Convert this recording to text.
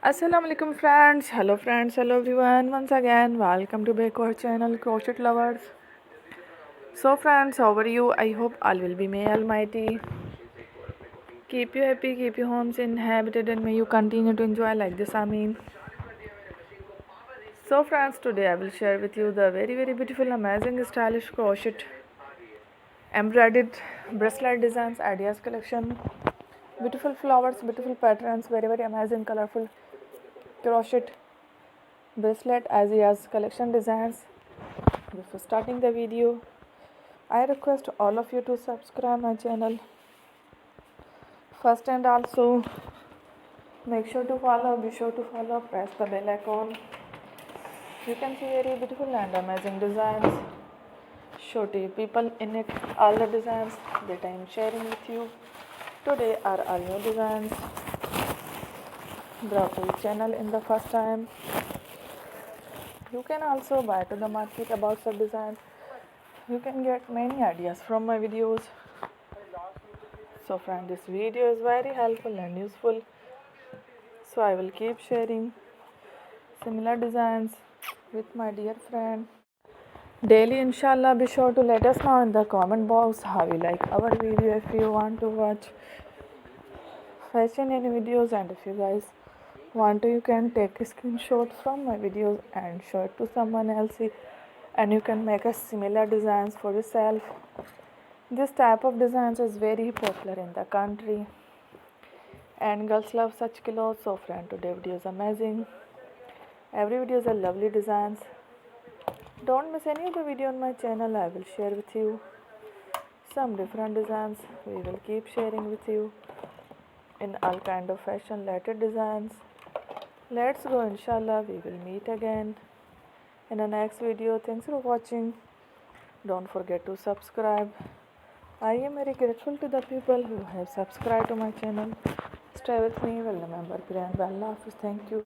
Assalamu alaikum friends, hello everyone. Once again, welcome to back our channel Crochet Lovers. So friends, how are you? I hope all will be may almighty. Keep you happy, keep your homes inhabited, and may you continue to enjoy like this. I mean. So friends, today I will share with you the very beautiful, amazing, stylish crochet embroidered bracelet designs ideas collection. Beautiful flowers, beautiful patterns, very amazing, colorful crochet bracelet as collection designs. Before starting the video, I request all of you to subscribe my channel first, and also make sure to follow, be sure to follow, press the bell icon. You can see very beautiful and amazing designs. Show to people in it all the designs that I am sharing with you today are all new designs. Brought to channel in the first time. You can also buy to the market about such designs. You can get many ideas from my videos. So friend, this video is very helpful and useful. So I will keep sharing similar designs with my dear friend daily, inshallah. Be sure to let us know in the comment box how you like our video. If you want to watch fashion any videos, and if you guys want to, you can take a screenshot from my videos and show it to someone else, and you can make a similar designs for yourself. This type of designs is very popular in the country and girls love such clothes. So friend, today video is amazing. Every video is a lovely designs. Don't miss any of the video on my channel. I will share with you some different designs. We will keep sharing with you in all kind of fashion related designs. Let's go, inshallah. We will meet again in the next video. Thanks for watching. Don't forget to subscribe. I am very grateful to the people who have subscribed to my channel. Stay with me. Well, remember, prayer and bell. Thank you.